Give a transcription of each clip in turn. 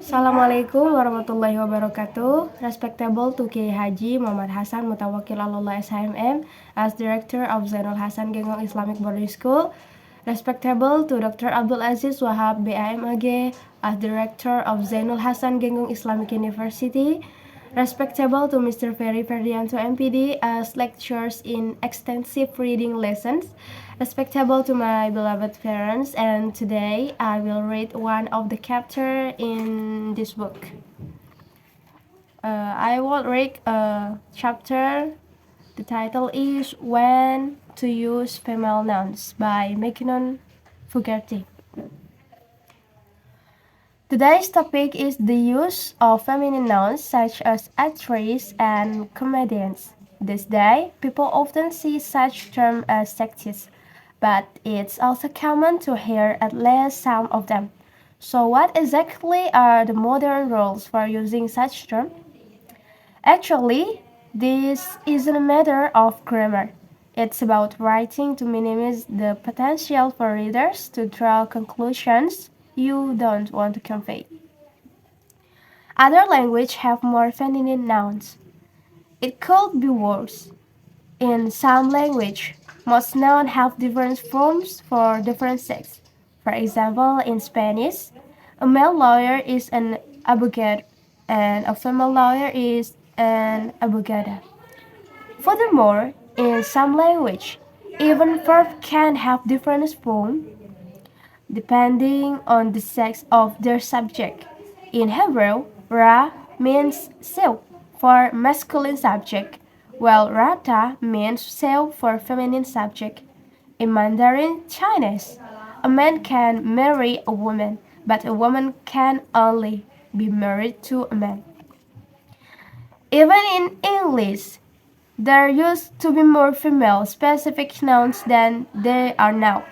Assalamualaikum warahmatullahi wabarakatuh. Respectable to Kiai Haji Muhammad Hasan Mutawakil Allah SHMM as Director of Zainul Hasan Genggong Islamic Boarding School. Respectable to Dr. Abdul Aziz Wahab BAMAG as Director of Zainul Hasan Genggong Islamic University. Respectable to Mr. FERDIANTO MPD as lectures in extensive reading lessons. Respectable to my beloved parents, and today I will read one of the chapter in this book. I will read a chapter. The title is When to Use Female Nouns by Mackinnon Fogarty. Today's topic is the use of feminine nouns such as actress and comedians. This day, people often see such terms as sexist, but it's also common to hear at least some of them. So what exactly are the modern rules for using such terms? Actually, this isn't a matter of grammar. It's about writing to minimize the potential for readers to draw conclusions you don't want to convey. Other languages have more feminine nouns. It could be worse. In some languages, most nouns have different forms for different sex. For example, in Spanish, a male lawyer is an abogado and a female lawyer is an abogada. Furthermore, in some languages, even verbs can have different forms depending on the sex of their subject. In Hebrew, ra means sew for masculine subject, while rata means sew for feminine subject. In Mandarin Chinese, a man can marry a woman, but a woman can only be married to a man. Even in English, there used to be more female-specific nouns than there are now.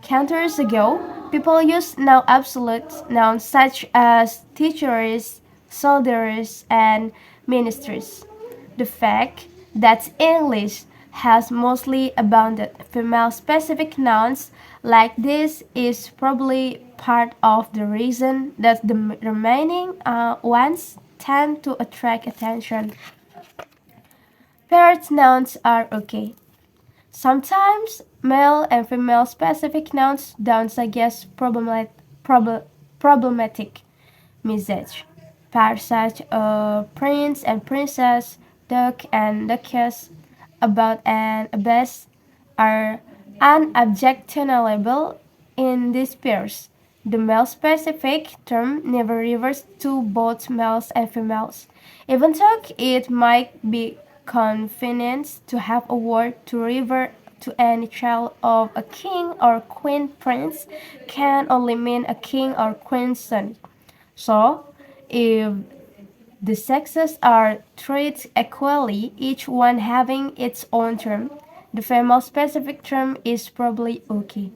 Centuries ago, people used now absolute nouns such as teachers, soldiers, and ministers. The fact that English has mostly abounded female-specific nouns like this is probably part of the reason that the remaining ones tend to attract attention. Paired nouns are okay. Sometimes male and female specific nouns don't suggest problematic message. Pairs such as prince and princess, duck and duchess, about and abbess are unobjectionable in these pairs. The male-specific term never refers to both males and females, even though it might be convenient to have a word to refer to any child of a king or queen. Prince can only mean a king or queen's son. So, if the sexes are treated equally, each one having its own term, the female-specific term is probably okay.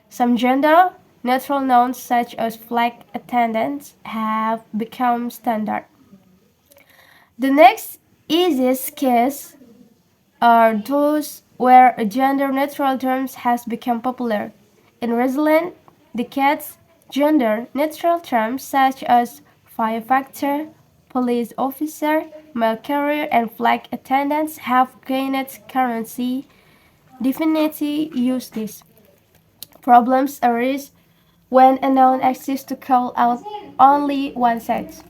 Some gender-neutral nouns such as flight attendants have become standard. The next easiest case are those where a gender-neutral term has become popular. In recent decades, gender-neutral terms such as firefighter, police officer, mail carrier, and flight attendants have gained currency. Definitely use this. Problems arise when a noun exists to call out only one sex.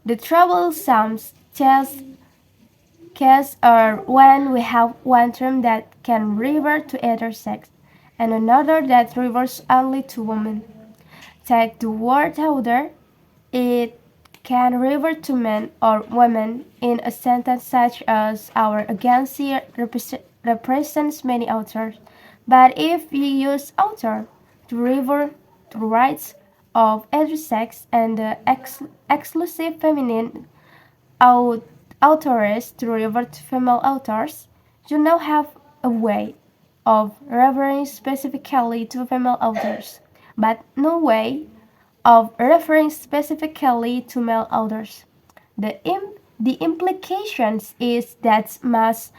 The troublesome cases are when we have one term that can refer to either sex and another that refers only to women. Take the word order. It can refer to men or women in a sentence such as our agency represents many authors. But if you use author to refer to rights of either sex and the exclusive feminine authors to refer to female authors, you now have a way of referring specifically to female authors, but no way of referring specifically to male authors. The implications is that most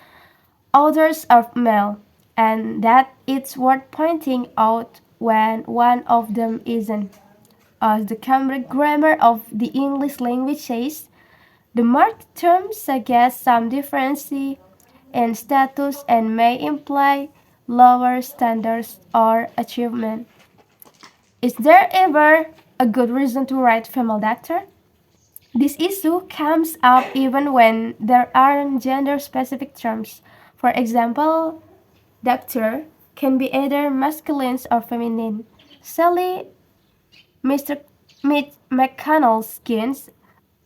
authors are male, and that it's worth pointing out when one of them isn't. As the Cambridge grammar of the English language says, the marked term suggests some difference in status and may imply lower standards or achievement. Is there ever a good reason to write female doctor? This issue comes up even when there aren't gender-specific terms. For example, doctor can be either masculine or feminine. Sally Mr. McConnell-Skins,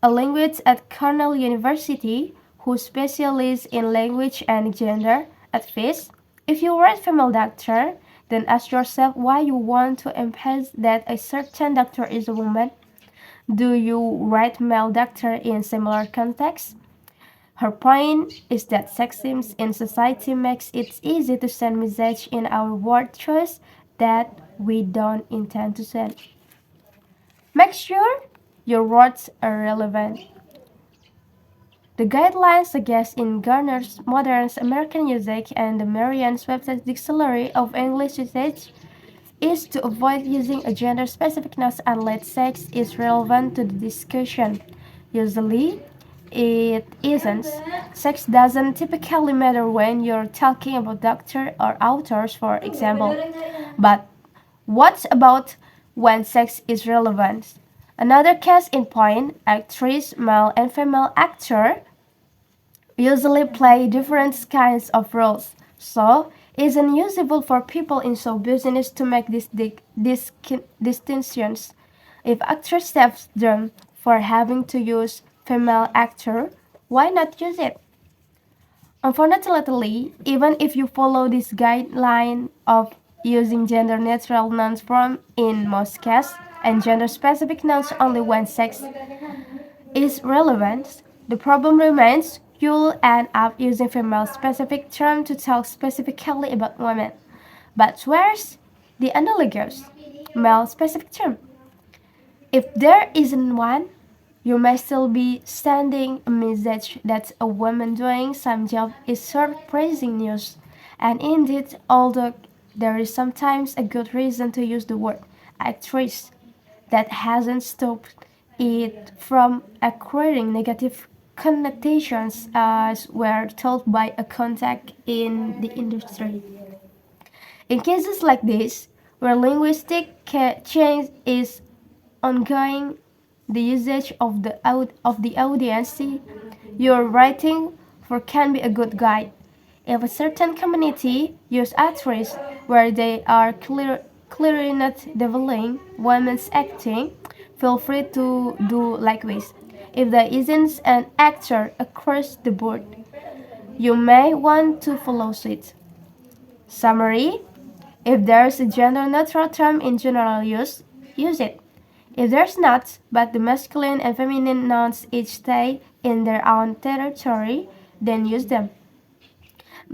a linguist at Cornell University who specializes in language and gender, advised, if you write female doctor, then ask yourself why you want to emphasize that a certain doctor is a woman. Do you write male doctor in similar contexts? Her point is that sexism in society makes it easy to send messages in our word choice that we don't intend to send. Make sure your words are relevant. The guidelines suggest in Garner's Modern American Usage and the Merriam-Webster Dictionary of English Usage is to avoid using a gender-specific noun unless sex is relevant to the discussion. Usually, it isn't. Sex doesn't typically matter when you're talking about doctor or authors, for example. But what about when sex is relevant? Another case in point, actress, male and female actor usually play different kinds of roles. So, it's unusual for people in show business to make these distinctions. If actors save them for having to use female actor, why not use it? Unfortunately, even if you follow this guideline of using gender-neutral nouns from in most cases and gender-specific nouns only when sex is relevant, the problem remains you'll end up using female-specific terms to talk specifically about women. But where's the analogous male-specific term? If there isn't one, you may still be sending a message that a woman doing some job is surprising news. And indeed, although there is sometimes a good reason to use the word actress, that hasn't stopped it from acquiring negative connotations as were told by a contact in the industry. In cases like this, where linguistic change is ongoing, the usage of the audience you're writing for can be a good guide. If a certain community use actors where they are clearly not developing women's acting, feel free to do likewise. If there isn't an actor across the board, you may want to follow suit. Summary: if there's a gender-neutral term in general use it. If there's not, but the masculine and feminine nouns each stay in their own territory, then use them.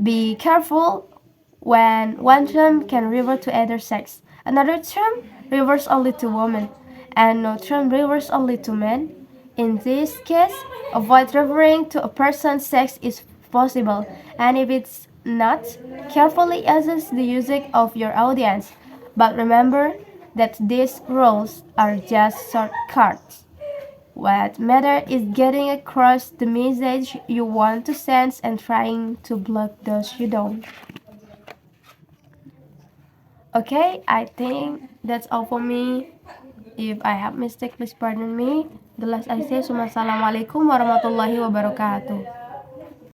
Be careful when one term can refer to either sex, another term refers only to women, and no term refers only to men. In this case, avoid referring to a person's sex if possible, and if it's not, carefully assess the usage of your audience. But remember that these rules are just shortcuts. What matters is getting across the message you want to send and trying to block those you don't. Okay, I think that's all for me. If I have mistake, please pardon me. The last I say, Assalamualaikum warahmatullahi wabarakatuh.